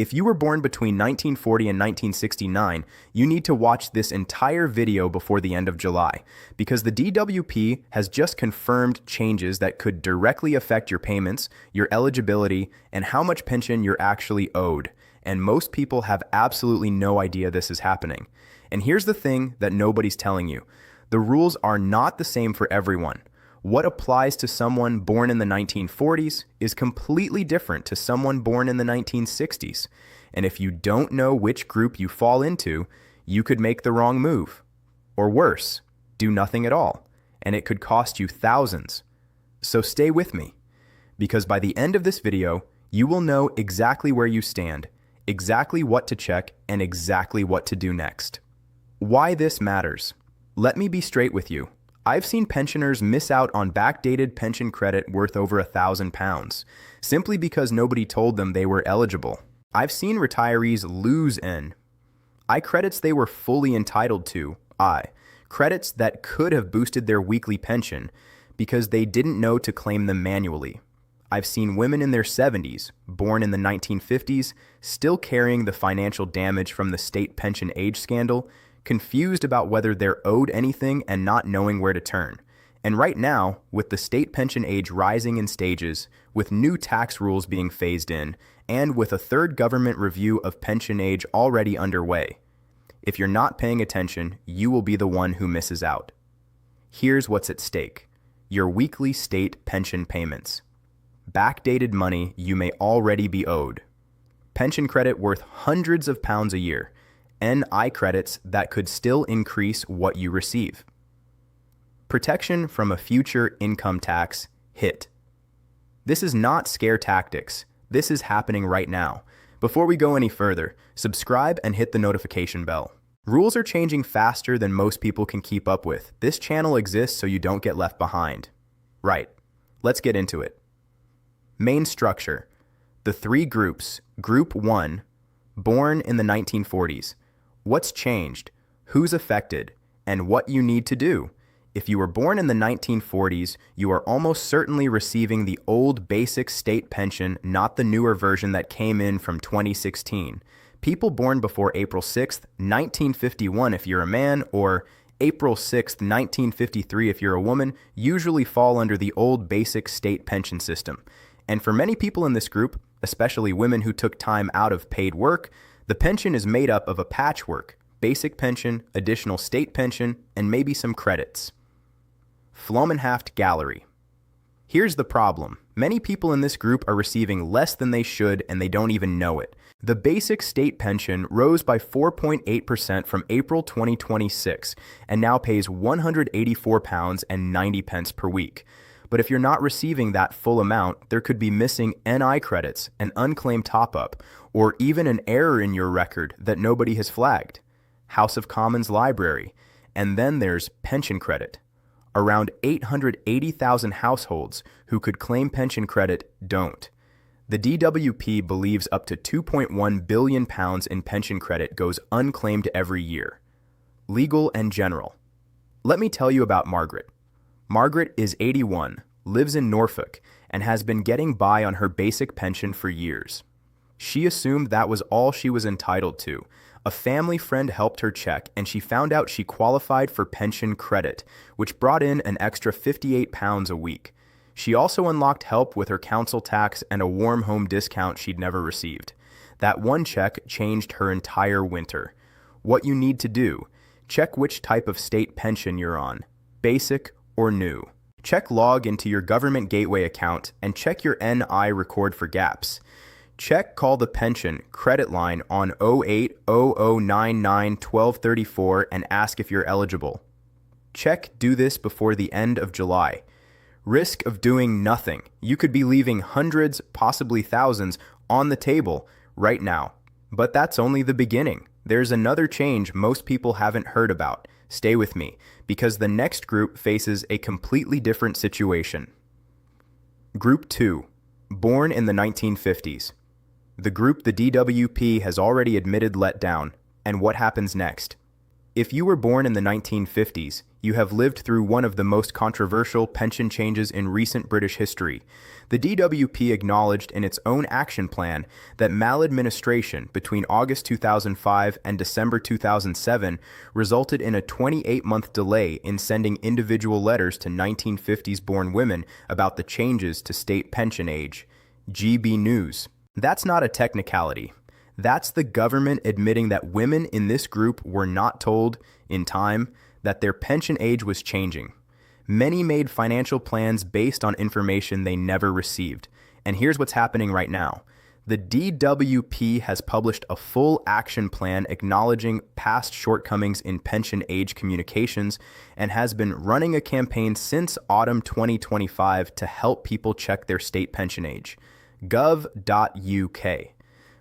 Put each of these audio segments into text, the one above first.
If you were born between 1940 and 1969, you need to watch this entire video before the end of July, because the DWP has just confirmed changes that could directly affect your payments, your eligibility, and how much pension you're actually owed. And most people have absolutely no idea this is happening. And here's the thing that nobody's telling you. The rules are not the same for everyone. What applies to someone born in the 1940s is completely different to someone born in the 1960s. And if you don't know which group you fall into, you could make the wrong move. Or worse, do nothing at all, and it could cost you thousands. So stay with me, because by the end of this video, you will know exactly where you stand, exactly what to check, and exactly what to do next. Why this matters. Let me be straight with you. I've seen pensioners miss out on backdated pension credit worth over £1,000, simply because nobody told them they were eligible. I've seen retirees lose I credits they were fully entitled to, credits that could have boosted their weekly pension because they didn't know to claim them manually. I've seen women in their 70s, born in the 1950s, still carrying the financial damage from the state pension age scandal, confused about whether they're owed anything and not knowing where to turn. And right now, with the state pension age rising in stages, with new tax rules being phased in, and with a third government review of pension age already underway, if you're not paying attention, you will be the one who misses out. Here's what's at stake: your weekly state pension payments. Backdated money you may already be owed. Pension credit worth hundreds of pounds a year. NI credits that could still increase what you receive. Protection from a future income tax hit. This is not scare tactics. This is happening right now. Before we go any further, subscribe and hit the notification bell. Rules are changing faster than most people can keep up with. This channel exists so you don't get left behind. Right, let's get into it. Main structure. The three groups. Group 1, born in the 1940s. What's changed, who's affected, and what you need to do. If you were born in the 1940s, you are almost certainly receiving the old basic state pension, not the newer version that came in from 2016. People born before April 6th, 1951 if you're a man, or April 6th, 1953 if you're a woman, usually fall under the old basic state pension system. And for many people in this group, especially women who took time out of paid work, the pension is made up of a patchwork: basic pension, additional state pension, and maybe some credits. Flomenhaft Gallery. Here's the problem. Many people in this group are receiving less than they should, and they don't even know it. The basic state pension rose by 4.8% from April 2026 and now pays £184.90 per week. But if you're not receiving that full amount, there could be missing NI credits, an unclaimed top-up, or even an error in your record that nobody has flagged. House of Commons Library. And then there's pension credit. Around 880,000 households who could claim pension credit don't. The DWP believes up to £2.1 billion in pension credit goes unclaimed every year. Legal and general. Let me tell you about Margaret. Margaret is 81, lives in Norfolk, and has been getting by on her basic pension for years. She assumed that was all she was entitled to. A family friend helped her check, and she found out she qualified for pension credit, which brought in an extra £58 a week. She also unlocked help with her council tax and a warm home discount she'd never received. That one check changed her entire winter. What you need to do: check which type of state pension you're on, basic or new. Check log into your government gateway account and check your NI record for gaps. Check call the pension credit line on 0800991234 and ask if you're eligible. Check do this before the end of July. Risk of doing nothing. You could be leaving hundreds, possibly thousands, on the table right now. But that's only the beginning. There's another change most people haven't heard about. Stay with me, because the next group faces a completely different situation. Group 2, born in the 1950s. The group the DWP has already admitted let down. And what happens next? If you were born in the 1950s, you have lived through one of the most controversial pension changes in recent British history. The DWP acknowledged in its own action plan that maladministration between August 2005 and December 2007 resulted in a 28-month delay in sending individual letters to 1950s-born women about the changes to state pension age. GB News. That's not a technicality. That's the government admitting that women in this group were not told in time that their pension age was changing. Many made financial plans based on information they never received. And here's what's happening right now. The DWP has published a full action plan acknowledging past shortcomings in pension age communications and has been running a campaign since autumn 2025 to help people check their state pension age. Gov.uk.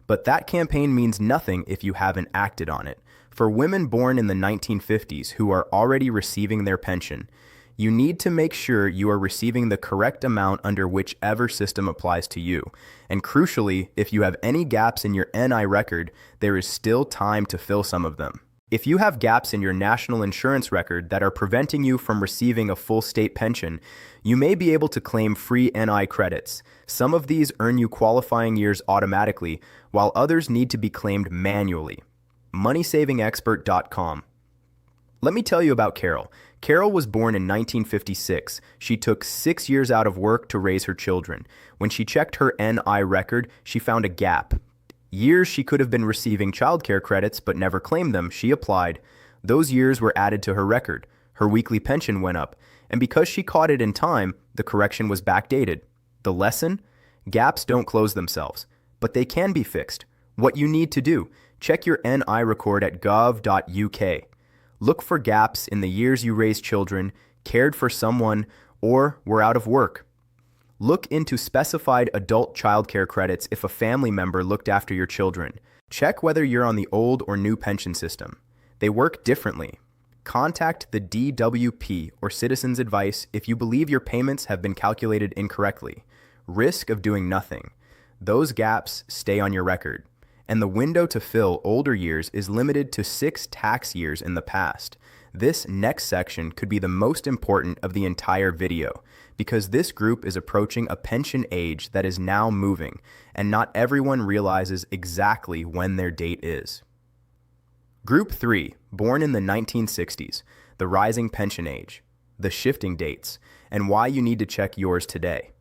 But that campaign means nothing if you haven't acted on it. For women born in the 1950s who are already receiving their pension, you need to make sure you are receiving the correct amount under whichever system applies to you. And crucially, if you have any gaps in your NI record, there is still time to fill some of them. If you have gaps in your national insurance record that are preventing you from receiving a full state pension, you may be able to claim free NI credits. Some of these earn you qualifying years automatically, while others need to be claimed manually. MoneySavingExpert.com. Let me tell you about Carol. Carol was born in 1956. She took 6 years out of work to raise her children. When she checked her NI record, she found a gap. Years she could have been receiving childcare credits but never claimed them, she applied. Those years were added to her record. Her weekly pension went up. And because she caught it in time, the correction was backdated. The lesson? Gaps don't close themselves, but they can be fixed. What you need to do, check your NI record at gov.uk. Look for gaps in the years you raised children, cared for someone, or were out of work. Look into specified adult childcare credits if a family member looked after your children. Check whether you're on the old or new pension system. They work differently. Contact the DWP or Citizens Advice if you believe your payments have been calculated incorrectly. Risk of doing nothing. Those gaps stay on your record. And the window to fill older years is limited to 6 tax years in the past. This next section could be the most important of the entire video, because this group is approaching a pension age that is now moving, and not everyone realizes exactly when their date is. Group 3, born in the 1960s, the rising pension age, the shifting dates, and why you need to check yours today.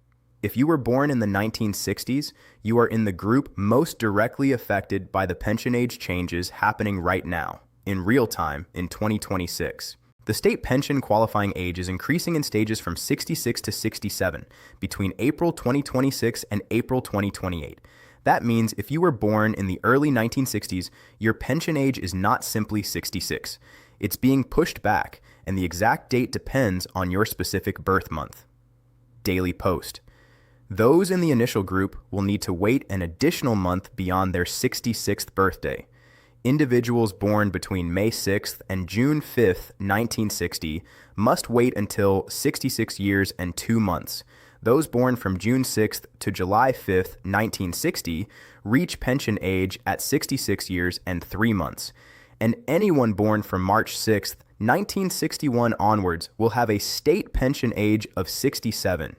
If you were born in the 1960s, you are in the group most directly affected by the pension age changes happening right now, in real time, in 2026. The state pension qualifying age is increasing in stages from 66 to 67 between April 2026 and April 2028. That means if you were born in the early 1960s, your pension age is not simply 66. It's being pushed back, and the exact date depends on your specific birth month. Daily Post. Those in the initial group will need to wait an additional month beyond their 66th birthday. Individuals born between May 6th and June 5th, 1960 must wait until 66 years and 2 months. Those born from June 6th to July 5th, 1960 reach pension age at 66 years and 3 months. And anyone born from March 6th, 1961 onwards will have a state pension age of 67.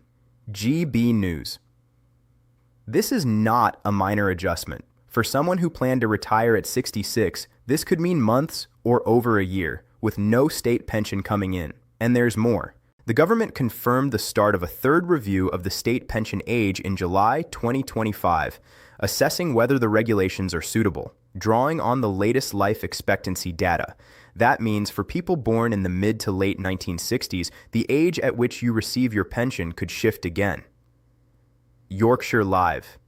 GB News. This is not a minor adjustment. For someone who planned to retire at 66, this could mean months or over a year, with no state pension coming in. And there's more. The government confirmed the start of a third review of the state pension age in July 2025, assessing whether the regulations are suitable, drawing on the latest life expectancy data. That means for people born in the mid to late 1960s, the age at which you receive your pension could shift again. Yorkshire Live.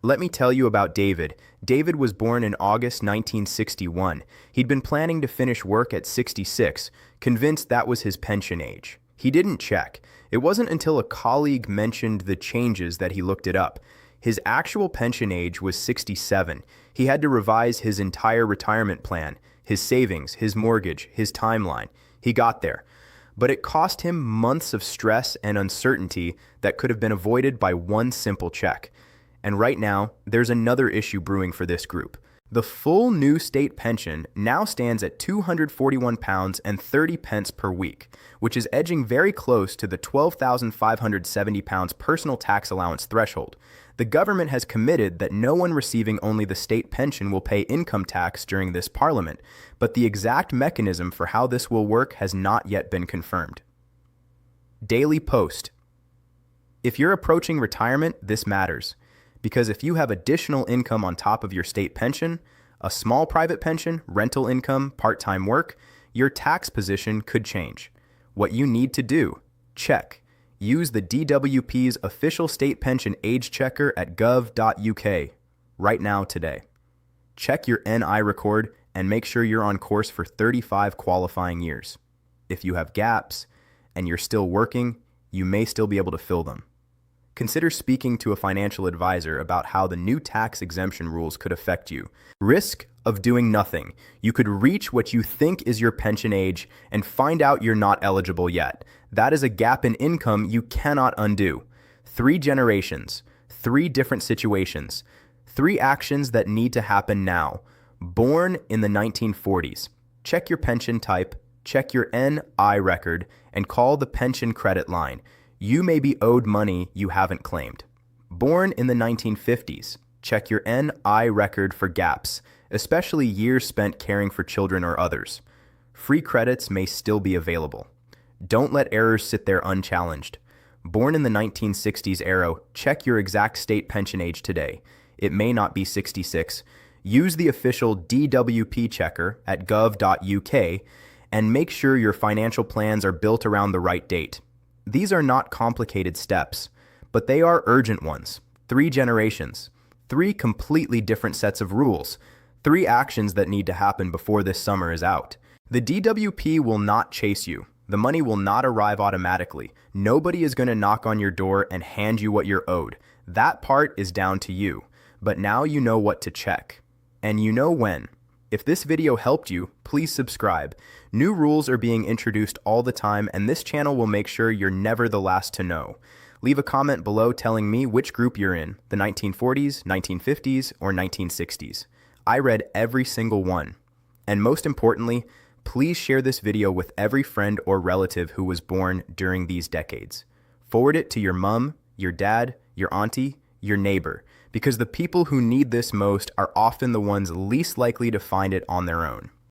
Let me tell you about David. David was born in August 1961. He'd been planning to finish work at 66, convinced that was his pension age. He didn't check. It wasn't until a colleague mentioned the changes that he looked it up. His actual pension age was 67. He had to revise his entire retirement plan, his savings, his mortgage, his timeline. He got there. But it cost him months of stress and uncertainty that could have been avoided by one simple check. And right now, there's another issue brewing for this group. The full new state pension now stands at £241 and 30 pence per week, which is edging very close to the £12,570 personal tax allowance threshold. The government has committed that no one receiving only the state pension will pay income tax during this parliament, but the exact mechanism for how this will work has not yet been confirmed. Daily Post. If you're approaching retirement, this matters, because if you have additional income on top of your state pension, a small private pension, rental income, part-time work, your tax position could change. What you need to do: check. Use the DWP's official state pension age checker at gov.uk right now today. Check your NI record and make sure you're on course for 35 qualifying years. If you have gaps and you're still working, you may still be able to fill them. Consider speaking to a financial advisor about how the new tax exemption rules could affect you. Risk of doing nothing. You could reach what you think is your pension age and find out you're not eligible yet. That is a gap in income you cannot undo. 3 generations, 3 different situations, 3 actions that need to happen now. Born in the 1940s. Check your pension type, check your NI record, and call the pension credit line. You may be owed money you haven't claimed. Born in the 1950s. Check your NI record for gaps, especially years spent caring for children or others. Free credits may still be available. Don't let errors sit there unchallenged. Born in the 1960s era, check your exact state pension age today. It may not be 66. Use the official DWP checker at gov.uk and make sure your financial plans are built around the right date. These are not complicated steps, but they are urgent ones. 3 generations, 3 completely different sets of rules, 3 actions that need to happen before this summer is out. The DWP will not chase you. The money will not arrive automatically. Nobody is going to knock on your door and hand you what you're owed. That part is down to you. But now you know what to check. And you know when. If this video helped you, please subscribe. New rules are being introduced all the time, and this channel will make sure you're never the last to know. Leave a comment below telling me which group you're in, the 1940s, 1950s, or 1960s. I read every single one. And most importantly, please share this video with every friend or relative who was born during these decades. Forward it to your mom, your dad, your auntie, your neighbor, because the people who need this most are often the ones least likely to find it on their own.